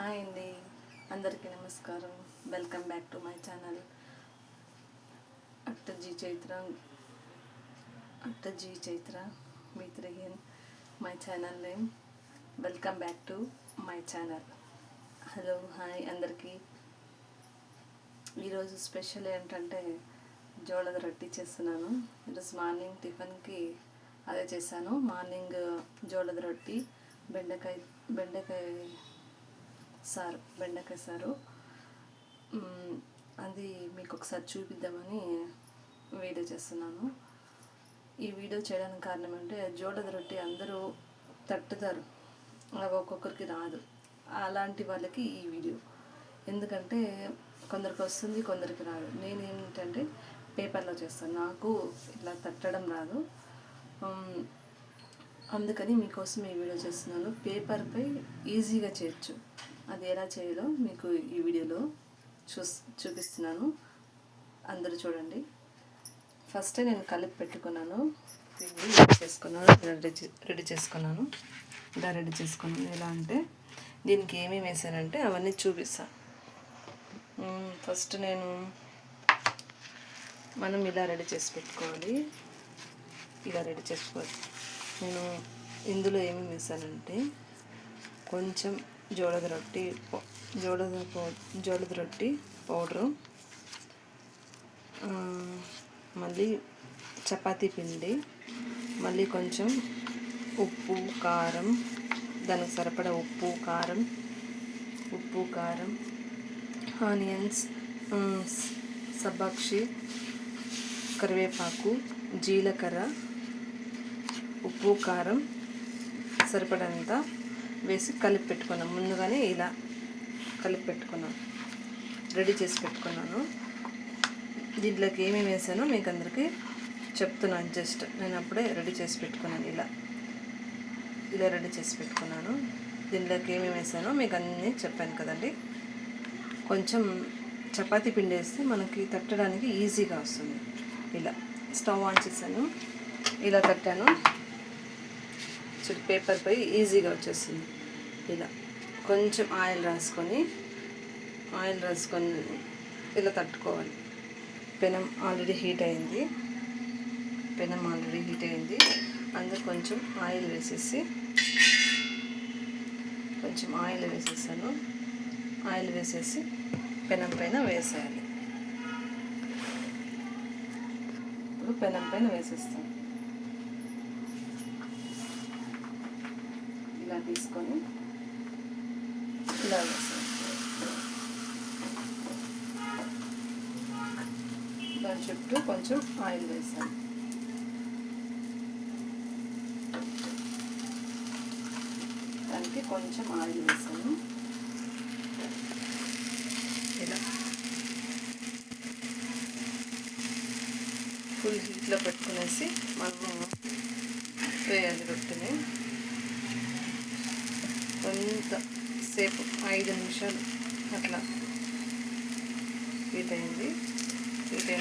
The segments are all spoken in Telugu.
హాయ్ అండి, అందరికీ నమస్కారం. Welcome back to my channel అట్ట జీ Chaitra with again my channel name. Welcome back to my channel. Hello, hi అందరికీ. ఈరోజు స్పెషల్ ఏంటంటే జోళద రొట్టి చేస్తున్నాను. ఈరోజు మార్నింగ్ టిఫిన్కి అదే చేశాను. మార్నింగ్ జోళద రొట్టి, బెండకాయ సారు. అది మీకు ఒకసారి చూపిద్దామని వీడియో చేస్తున్నాను. ఈ వీడియో చేయడానికి కారణం అంటే జోళద రొట్టి అందరూ తట్టుతారు, అలాగ ఒక్కొక్కరికి రాదు. అలాంటి వాళ్ళకి ఈ వీడియో. ఎందుకంటే కొందరికి వస్తుంది, కొందరికి రాదు. నేను ఏంటంటే పేపర్లో చేస్తాను, నాకు ఇట్లా తట్టడం రాదు. అందుకని మీకోసం ఈ వీడియో చేస్తున్నాను. పేపర్పై ఈజీగా చేయొచ్చు. అది ఎలా చేయాలో మీకు ఈ వీడియోలో చూపిస్తున్నాను. అందరూ చూడండి. ఫస్ట్ నేను కలిపి పెట్టుకున్నాను, రెడీ చేసుకున్నాను. ఇలా రెడీ చేసుకున్నాను. ఎలా అంటే దీనికి ఏమేమి వేసానంటే అవన్నీ చూపిస్తాను. ఫస్ట్ మనం ఇలా రెడీ చేసి పెట్టుకోవాలి. నేను ఇందులో ఏమేమి వేసానంటే కొంచెం జోళద రొట్టి పౌడరు, మళ్ళీ చపాతీ పిండి, మళ్ళీ కొంచెం ఉప్పు కారం, దానికి సరిపడా ఉప్పు కారం, ఆనియన్స్, సబ్బాక్షి, కరివేపాకు, జీలకర్ర, ఉప్పు కారం సరిపడంత వేసి కలిపి పెట్టుకున్నాను. ముందుగానే ఇలా కలిపి పెట్టుకున్నాను, రెడీ చేసి పెట్టుకున్నాను. దీంట్లోకి ఏమేమి వేసానో మీకు అందరికీ చెప్తున్నాను. జస్ట్ నేను అప్పుడే రెడీ చేసి పెట్టుకున్నాను. ఇలా రెడీ చేసి పెట్టుకున్నాను. దీంట్లోకి ఏమేమి వేసానో మీకు అన్నీ చెప్పాను కదండి. కొంచెం చపాతీ పిండి వేస్తే మనకి తట్టడానికి ఈజీగా వస్తుంది. ఇలా స్టవ్ ఆన్ చేశాను, ఇలా తట్టాను. పేపర్పై ఈజీగా వచ్చేస్తుంది. ఇలా కొంచెం ఆయిల్ రాసుకొని ఇలా తట్టుకోవాలి. పెనం ఆల్రెడీ హీట్ అయింది. అందులో కొంచెం ఆయిల్ వేసేసాను. ఆయిల్ వేసేసి పెనం పైన వేసేయాలి. ఇప్పుడు పెనం పైన వేసేస్తాను. ఇలా తీసుకొని ఇలా వేసాను. దాని చుట్టూ కొంచెం ఆయిల్ వేసాను. దానికి కొంచెం ఆయిల్ వేసాను. ఇలా ఫుల్ హీట్లో పెట్టుకునేసి మనము వేయాలి రొట్టెని. కొంతసేపు 5 నిమిషాలు అట్లా హీట్ అయింది. ఇలా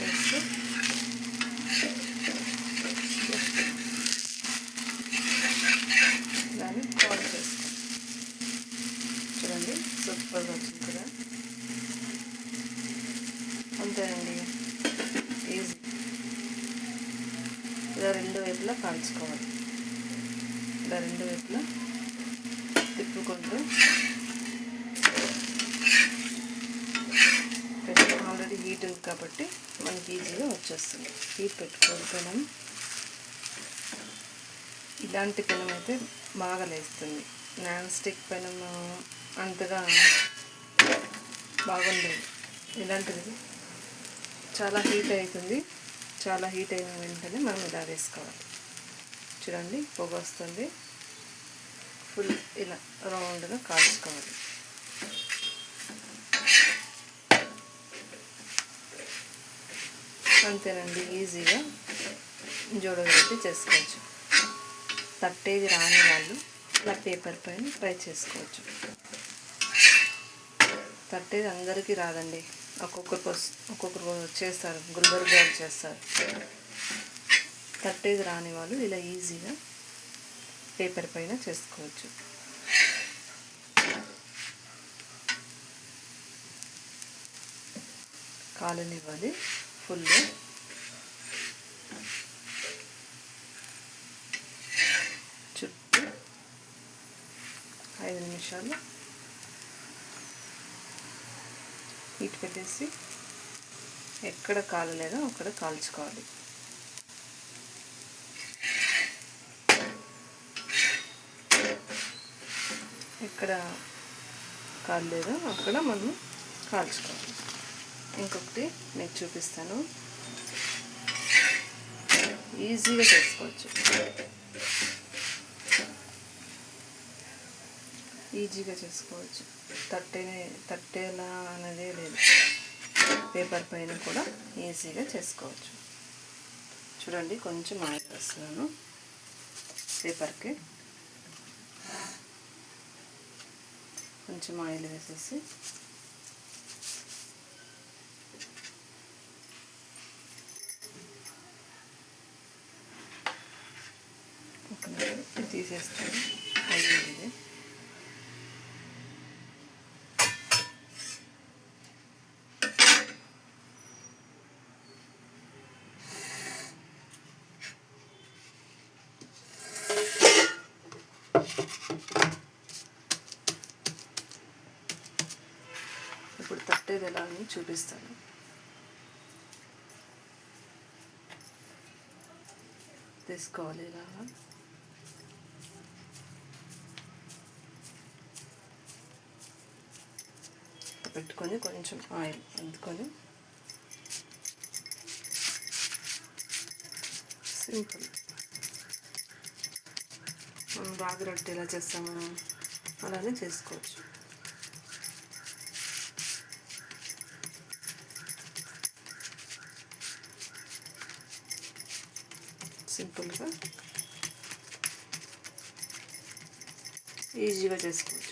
వేసి దాన్ని కవర్ చేసుకో. చూడండి, సూపర్గా వచ్చింది కదా. అంతేనండి, ఈజీ. ఇలా రెండు వైపులా కాల్చుకోవాలి. ఇలా రెండు వైపులా తిప్పుకుంటూ ఆల్రెడీ హీట్ ఉంది కాబట్టి మనకి ఈజీగా వచ్చేస్తుంది. హీట్ పెట్టుకోవడం, ఇలాంటి పెనం అయితే బాగా లేస్తుంది. నాన్ స్టిక్ పెనం అంతగా బాగుండేది. ఇలాంటిది చాలా హీట్ అవుతుంది. చాలా హీట్ అయిన వెంటనే మనం ఇలా వేసుకోవాలి. చూడండి, పొగ వస్తుంది. ఫుల్ ఇలా రౌండ్గా కాల్చుకోవాలి. అంతేనండి, ఈజీగా జోళద రొట్టి చేసుకోవచ్చు. తట్టేది రాని వాళ్ళు ఇలా పేపర్ పైన ట్రై చేసుకోవచ్చు. తట్టేది అందరికీ రాదండి. ఒక్కొక్కరు చేస్తారు, గుల్బర్గా చేస్తారు. తట్టేది రాని వాళ్ళు ఇలా ఈజీగా పేపర్ పైన చేసుకోవచ్చు. కాలనివ్వాలి ఫుల్. చుట్టూ 5 నిమిషాలు హీట్ పెట్టేసి ఎక్కడ కాలలేదో అక్కడ కాల్చుకోవాలి. ఎక్కడ కాలేదో అక్కడ మనం కాల్చుకోవాలి. ఇంకొకటి మీకు చూపిస్తాను, ఈజీగా చేసుకోవచ్చు. తట్టేలా అనేదే లేదు, పేపర్ పైన కూడా ఈజీగా చేసుకోవచ్చు. చూడండి, కొంచెం ఆయిల్ వేస్తున్నాను పేపర్కి. కొంచెం ఆయిల్ వేసేసి తీసేస్తాను. అయ్యింది. ఇప్పుడు తట్టేది ఎలా అని చూపిస్తాను. తీసుకోవాలి ఇలాగా. పెట్టుకొని కొంచెం ఆయిల్ అందుకొని సింపుల్. మనం రాగి రొట్టె ఎలా చేస్తామో అలానే చేసుకోవచ్చు. సింపుల్గా ఈజీగా చేసుకోవచ్చు.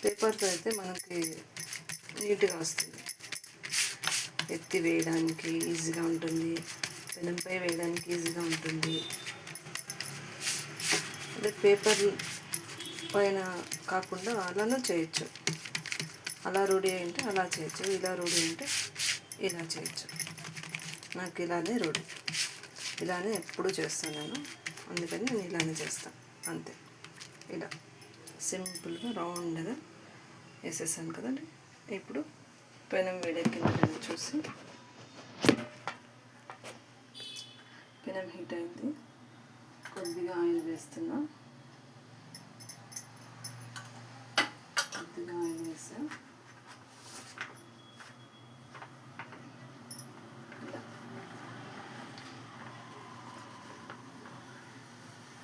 పేపర్తో అయితే మనకి నీట్గా వస్తుంది, ఎత్తి వేయడానికి ఈజీగా ఉంటుంది, పెనంపై వేయడానికి ఈజీగా ఉంటుంది. అంటే పేపర్ పైన కాకుండా అలానే చేయొచ్చు. అలా రూఢి అంటే అలా చేయొచ్చు, ఇలా రూఢి అంటే ఇలా చేయొచ్చు. నాకు ఇలానే రూఢి, ఇలానే ఎప్పుడు చేస్తాను నేను, అందుకని నేను ఇలానే చేస్తాను అంతే. ఇలా సింపుల్గా రౌండ్గా వేసేసాను కదండి. ఇప్పుడు పెనం వేడెక్కిందని చూసి, పెనం హీట్ అయింది, కొద్దిగా ఆయిల్ వేస్తున్నా. కొద్దిగా ఆయిల్ వేసా.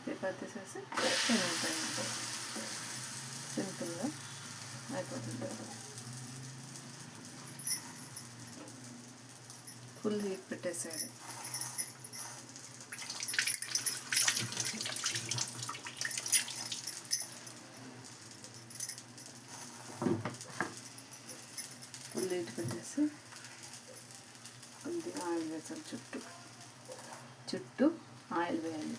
పేపర్ తీసేసి పెనం పైన సింపుల్గా అయిపోతుంది. ఫుల్ హీట్ పెట్టేసేయాలి. ఫుల్ హీట్ పెట్టేసి కొద్దిగా ఆయిల్ వేసాలి. చుట్టూ ఆయిల్ వేయాలి.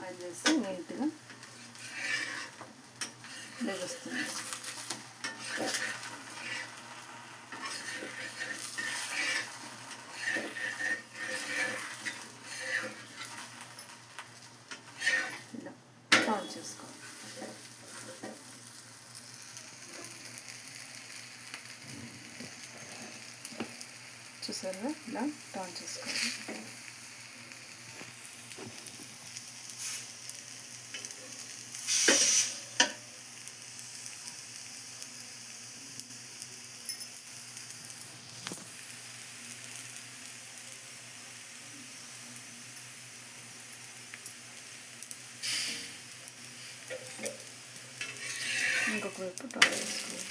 ఆయిల్ వేస్తే నీట్గా లెగుస్తుంది. ఇలా టర్న్ చేసుకోవాలి. చూసారా, ఇలా టర్న్ చేసుకోవాలి. ఇంకొక వైపు టర్న్ చేసుకోవాలి.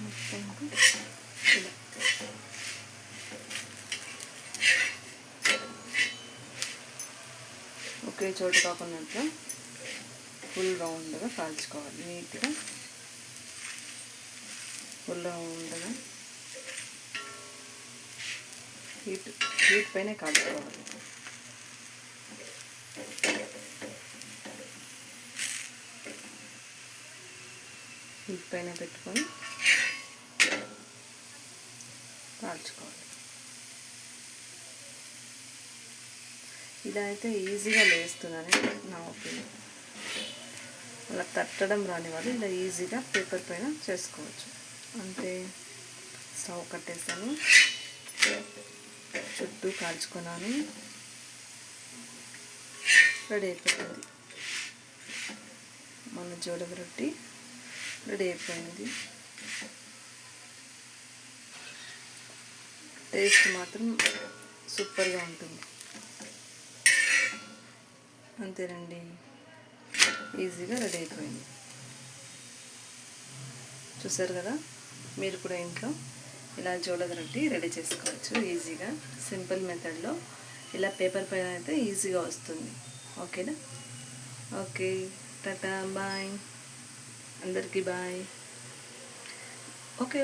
మొత్తం ఇలా ఒకే చోటు కాకుండా ఫుల్ రౌండ్గా కాల్చుకోవాలి. నీట్గా ఫుల్ రౌండ్గా హీట్ పైనే కాల్చుకోవాలి. హీట్ పైన పెట్టుకొని కాల్చుకోవాలి. ఇలా అయితే ఈజీగా లేస్తుందని నా ఒపీనియన్. అలా తట్టడం రాని వాళ్ళు ఇలా ఈజీగా పేపర్ పైన చేసుకోవచ్చు. అంతే, స్టవ్ కట్టేసాను, చుట్టూ కాల్చుకున్నాను, రెడీ అయిపోయింది. మన జోడవ రొట్టి రెడీ అయిపోయింది. టేస్ట్ మాత్రం సూపర్గా ఉంటుంది. అంతేనండి, ఈజీగా రెడీ అయిపోయింది. చూసారు కదా, మీరు కూడా ఇంట్లో ఇలా జోలద రొట్టి రెడీ చేసుకోవచ్చు ఈజీగా, సింపుల్ మెథడ్లో. ఇలా పేపర్ పైన అయితే ఈజీగా వస్తుంది. ఓకేనా? ఓకే, టాటా, బాయ్, అందరికీ బాయ్. ఓకే,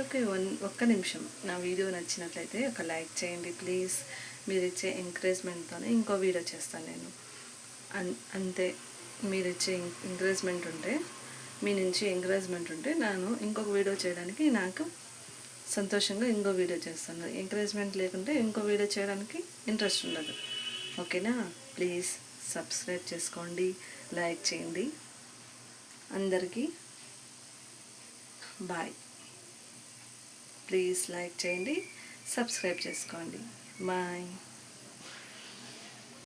ఒక్క నిమిషం. నా వీడియో నచ్చినట్లయితే ఒక లైక్ చేయండి ప్లీజ్. మీరు ఇచ్చే ఎంకరేజ్మెంట్తోనే ఇంకో వీడియో చేస్తాను నేను. అంతే, మీరు ఇచ్చే ఎంకరేజ్మెంట్ ఉంటే, మీ నుంచి ఎంకరేజ్మెంట్ ఉంటే నేను ఇంకొక వీడియో చేయడానికి నాకు సంతోషంగా ఇంకో వీడియో చేస్తాను. ఎంకరేజ్మెంట్ లేకుంటే ఇంకో వీడియో చేయడానికి ఇంట్రెస్ట్ ఉండదు. ఓకేనా? ప్లీజ్ సబ్స్క్రైబ్ చేసుకోండి, లైక్ చేయండి. అందరికీ బాయ్. ప్లీజ్ లైక్ చేయండి, సబ్స్క్రైబ్ చేసుకోండి. బాయ్.